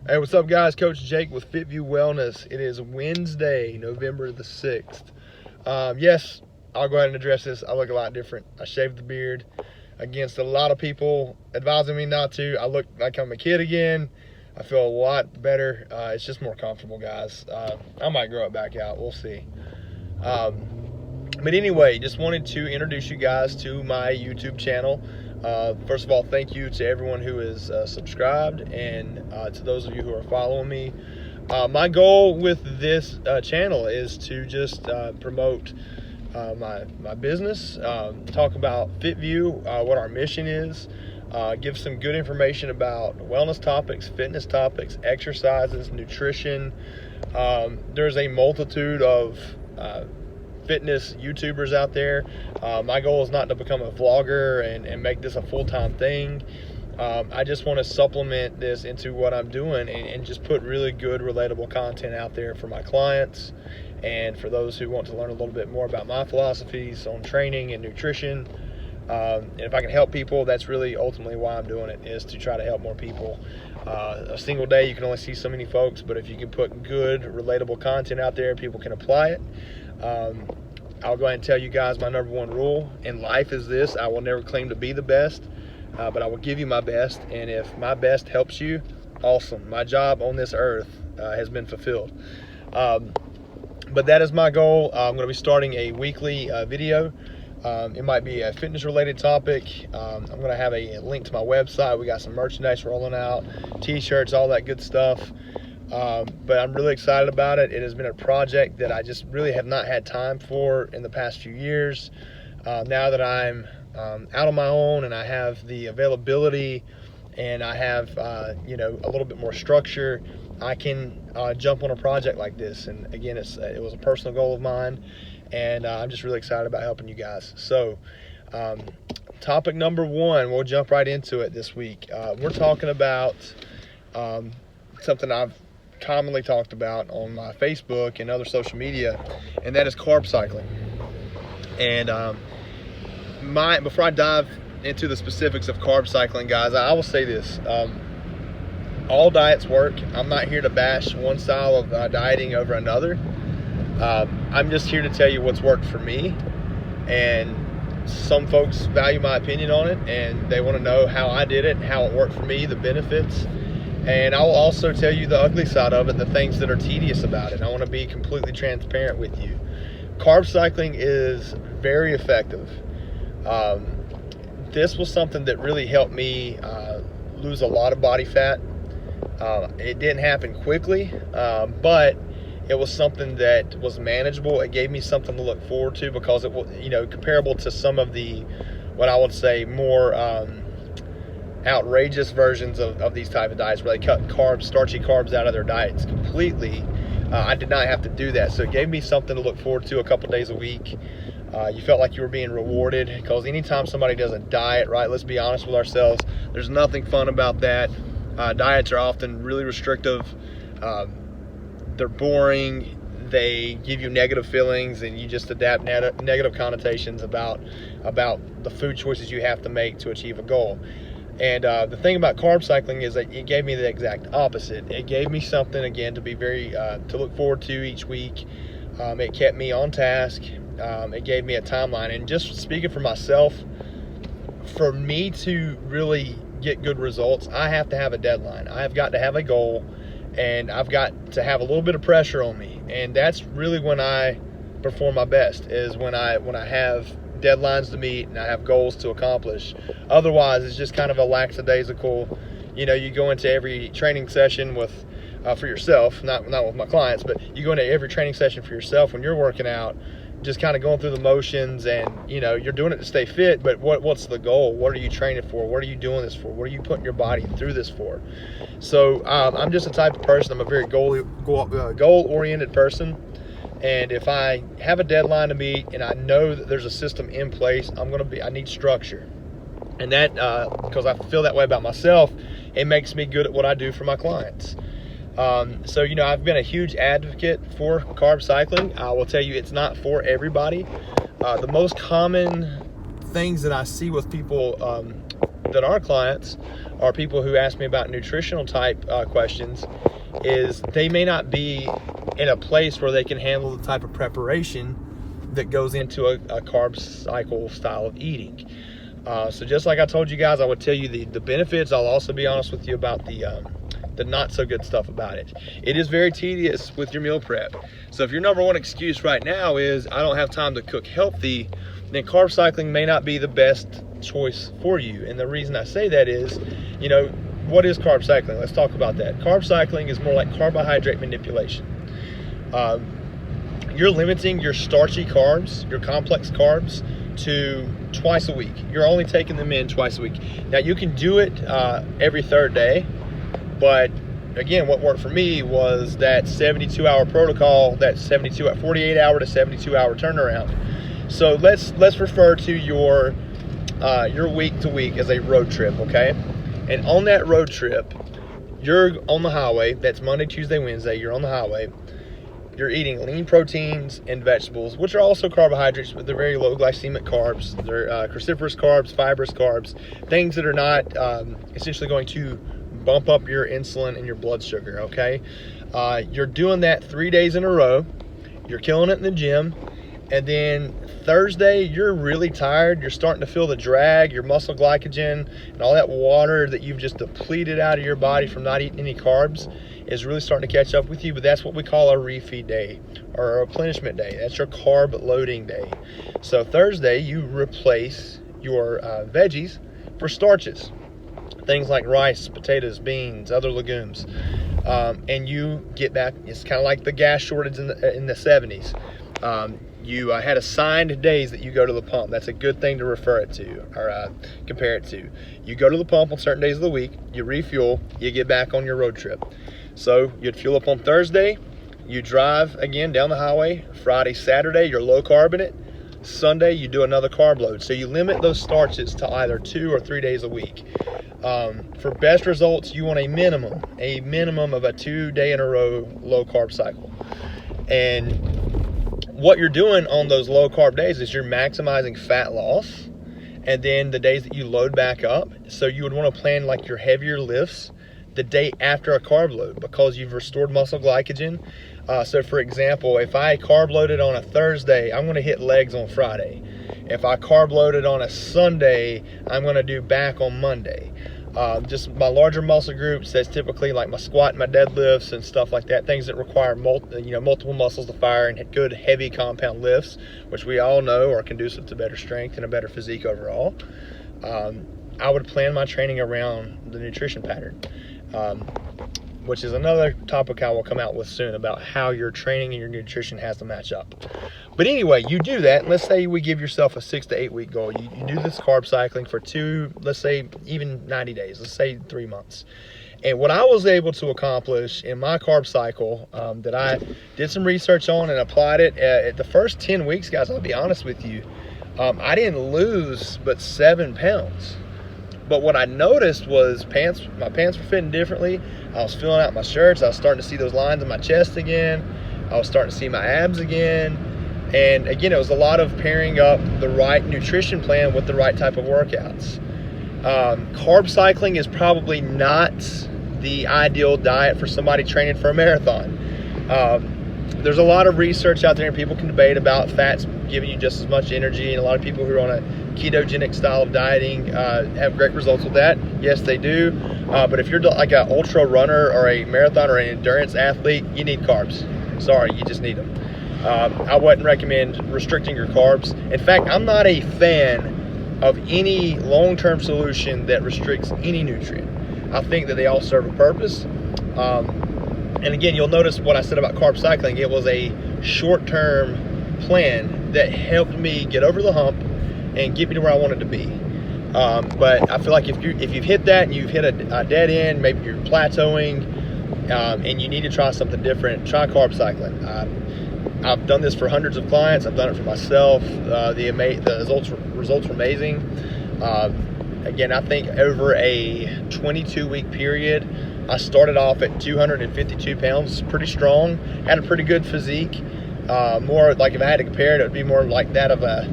Hey, what's up, guys? Coach Jake with FITVIEW Wellness. It is Wednesday, November the 6th. Yes, I'll go ahead and address this. I look a lot different. I shaved the beard against a lot of people advising me not to. I look like I'm a kid again. I feel a lot better. It's just more comfortable, guys. I might grow it back out. We'll see. But anyway, just wanted to introduce you guys to my YouTube channel. First of all, thank you to everyone who is subscribed, and to those of you who are following me. My goal with this channel is to just promote my business, talk about FITVIEW, what our mission is, give some good information about wellness topics, fitness topics, exercises, nutrition. There's a multitude of fitness YouTubers out there. My goal is not to become a vlogger and make this a full-time thing. I just want to supplement this into what I'm doing and just put really good, relatable content out there for my clients and for those who want to learn a little bit more about my philosophies on training and nutrition. And if I can help people, that's really ultimately why I'm doing it, is to try to help more people. A single day, you can only see so many folks, but if you can put good, relatable content out there, people can apply it. I'll go ahead and tell you guys my number one rule in life is this: I will never claim to be the best, but I will give you my best, and if my best helps you, awesome. My job on this earth has been fulfilled. But that is my goal. I'm going to be starting a weekly video. It might be a fitness related topic. I'm going to have a link to my website. We got some merchandise rolling out, t-shirts, all that good stuff. But I'm really excited about it. It has been a project that I just really have not had time for in the past few years. Now that I'm out on my own and I have the availability and I have a little bit more structure, I can jump on a project like this. And again, it was a personal goal of mine, and I'm just really excited about helping you guys. So topic number one, we'll jump right into it this week. We're talking about something I've commonly talked about on my Facebook and other social media, and that is carb cycling. And before I dive into the specifics of carb cycling, guys, I will say this: all diets work. I'm not here to bash one style of dieting over another. I'm just here to tell you what's worked for me, and some folks value my opinion on it, and they want to know how I did it, how it worked for me, the benefits. And I will also tell you the ugly side of it, the things that are tedious about it. I want to be completely transparent with you. Carb cycling is very effective. This was something that really helped me lose a lot of body fat. It didn't happen quickly, but it was something that was manageable. It gave me something to look forward to, because it was, comparable to some of the, what I would say, more outrageous versions of these type of diets where they cut starchy carbs out of their diets completely. I did not have to do that, so it gave me something to look forward to a couple days a week. You felt like you were being rewarded, because anytime somebody does a diet, right, let's be honest with ourselves, there's nothing fun about that. Diets are often really restrictive. They're boring. They give you negative feelings, and you just adapt negative connotations about the food choices you have to make to achieve a goal. And the thing about carb cycling is that it gave me the exact opposite. It gave me something, again, to be to look forward to each week. It kept me on task. It gave me a timeline. And just speaking for myself, for me to really get good results, I have to have a deadline. I have got to have a goal, and I've got to have a little bit of pressure on me. And that's really when I perform my best, is when I have deadlines to meet and I have goals to accomplish. Otherwise, it's just kind of a lackadaisical, you go into every training session with for yourself, not with my clients, but you go into every training session for yourself when you're working out, just kind of going through the motions, and you're doing it to stay fit, but what's the goal? What are you training for? What are you doing this for? What are you putting your body through this for? So I'm just the type of person, I'm a very goal-oriented person. And if I have a deadline to meet and I know that there's a system in place, I need structure. And that, because I feel that way about myself, it makes me good at what I do for my clients. So, I've been a huge advocate for carb cycling. I will tell you, it's not for everybody. The most common things that I see with people that are clients or people who ask me about nutritional type questions is they may not be in a place where they can handle the type of preparation that goes into a carb cycle style of eating. So just like I told you guys, I would tell you the benefits. I'll also be honest with you about the not so good stuff about it. It is very tedious with your meal prep. So if your number one excuse right now is I don't have time to cook healthy, then carb cycling may not be the best choice for you. And the reason I say that is, you know, what is carb cycling? Let's talk about that. Carb cycling is more like carbohydrate manipulation. You're limiting your starchy carbs, your complex carbs, to twice a week. You're only taking them in twice a week. Now you can do it every third day, but again, what worked for me was that 72-hour protocol, that 48 hour to 72 hour turnaround. So let's refer to your week to week as a road trip, okay? And on that road trip, you're on the highway. That's Monday, Tuesday, Wednesday. You're on the highway. You're eating lean proteins and vegetables, which are also carbohydrates, but they're very low glycemic carbs. They're cruciferous carbs, fibrous carbs, things that are not essentially going to bump up your insulin and your blood sugar, okay? You're doing that 3 days in a row. You're killing it in the gym. And then Thursday, you're really tired. You're starting to feel the drag, your muscle glycogen, and all that water that you've just depleted out of your body from not eating any carbs is really starting to catch up with you. But that's what we call a refeed day or a replenishment day. That's your carb loading day. So Thursday, you replace your veggies for starches, things like rice, potatoes, beans, other legumes, and you get back. It's kind of like the gas shortage in the 70s. You had assigned days that you go to the pump. That's a good thing to refer it to or compare it to. You go to the pump on certain days of the week, you refuel, you get back on your road trip. So you'd fuel up on Thursday, you drive again down the highway. Friday, Saturday, you're low carb in it. Sunday, you do another carb load. So you limit those starches to either 2 or 3 days a week. For best results, you want a minimum of a 2 day in a row low carb cycle. And what you're doing on those low carb days is you're maximizing fat loss, and then the days that you load back up. So you would want to plan like your heavier lifts the day after a carb load because you've restored muscle glycogen. So for example, if I carb loaded on a Thursday, I'm going to hit legs on Friday. If I carb loaded on a Sunday, I'm going to do back on Monday. Just my larger muscle groups, that's typically like my squat and my deadlifts and stuff like that, things that require multiple muscles to fire and good heavy compound lifts, which we all know are conducive to better strength and a better physique overall. I would plan my training around the nutrition pattern, which is another topic I will come out with soon about how your training and your nutrition has to match up. But anyway, you do that, and let's say we give yourself a 6 to 8 week goal. You do this carb cycling for let's say even 90 days, let's say 3 months. And what I was able to accomplish in my carb cycle that I did some research on and applied it at the first 10 weeks, guys, I'll be honest with you, I didn't lose but 7 pounds. But what I noticed was my pants were fitting differently. I was filling out my shirts. I was starting to see those lines in my chest again. I was starting to see my abs again. And again, it was a lot of pairing up the right nutrition plan with the right type of workouts. Carb cycling is probably not the ideal diet for somebody training for a marathon. There's a lot of research out there, and people can debate about fats giving you just as much energy, and a lot of people who are on a ketogenic style of dieting have great results with that. Yes, they do. But if you're like an ultra runner or a marathon or an endurance athlete, you need carbs. Sorry, you just need them. I wouldn't recommend restricting your carbs. In fact, I'm not a fan of any long-term solution that restricts any nutrient. I think that they all serve a purpose. And again, you'll notice what I said about carb cycling. It was a short-term plan that helped me get over the hump and get me to where I wanted to be. But I feel like if you've hit that and you've hit a dead end, maybe you're plateauing, and you need to try something different, try carb cycling. I've done this for hundreds of clients. I've done it for myself. The results were amazing. Again, I think over a 22-week period, I started off at 252 pounds, pretty strong, had a pretty good physique. More like if I had to compare it, it would be more like that of a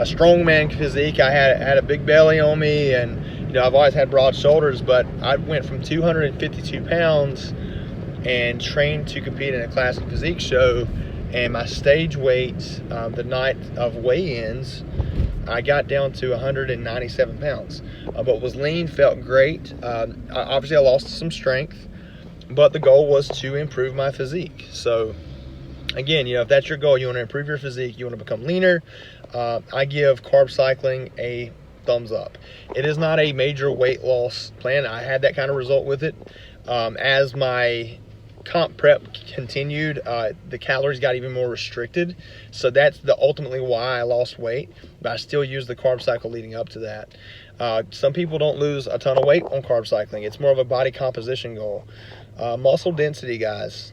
strongman physique. I had a big belly on me, and know, I've always had broad shoulders, but I went from 252 pounds and trained to compete in a classic physique show, and my stage weight the night of weigh-ins, I got down to 197 pounds, but was lean, felt great. Obviously I lost some strength, but the goal was to improve my physique. So again, you know, if that's your goal, you want to improve your physique, you want to become leaner, I give carb cycling a thumbs up. It is not a major weight loss plan. I had that kind of result with it. As my comp prep continued, the calories got even more restricted. So that's ultimately why I lost weight, but I still use the carb cycle leading up to that. Some people don't lose a ton of weight on carb cycling. It's more of a body composition goal. Muscle density, guys.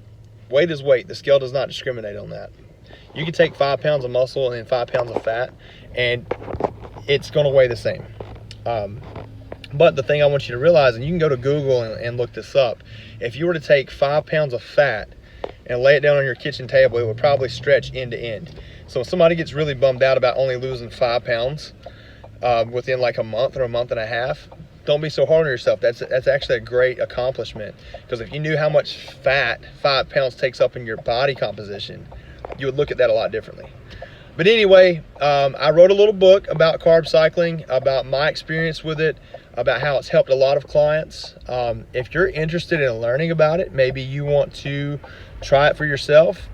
Weight is weight. The scale does not discriminate on that. You can take 5 pounds of muscle and then 5 pounds of fat, and it's going to weigh the same. But the thing I want you to realize, and you can go to Google and look this up, if you were to take 5 pounds of fat and lay it down on your kitchen table, it would probably stretch end to end. So if somebody gets really bummed out about only losing 5 pounds within like a month or a month and a half, don't be so hard on yourself. That's actually a great accomplishment, because if you knew how much fat 5 pounds takes up in your body composition, you would look at that a lot differently. But anyway, I wrote a little book about carb cycling, about my experience with it, about how it's helped a lot of clients. If you're interested in learning about it, maybe you want to try it for yourself,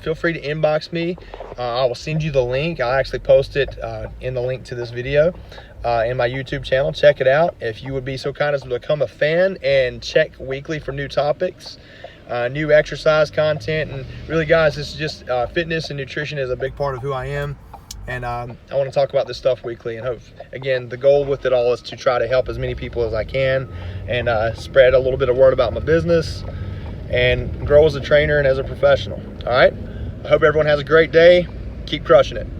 feel free to inbox me. I will send you the link. I'll actually post it in the link to this video in my YouTube channel. Check it out. If you would be so kind as to become a fan and check weekly for new topics, new exercise content, and really, guys, this is just fitness and nutrition is a big part of who I am, and I want to talk about this stuff weekly. And hope, again, the goal with it all is to try to help as many people as I can, and spread a little bit of word about my business and grow as a trainer and as a professional. All right, I hope everyone has a great day. Keep crushing it.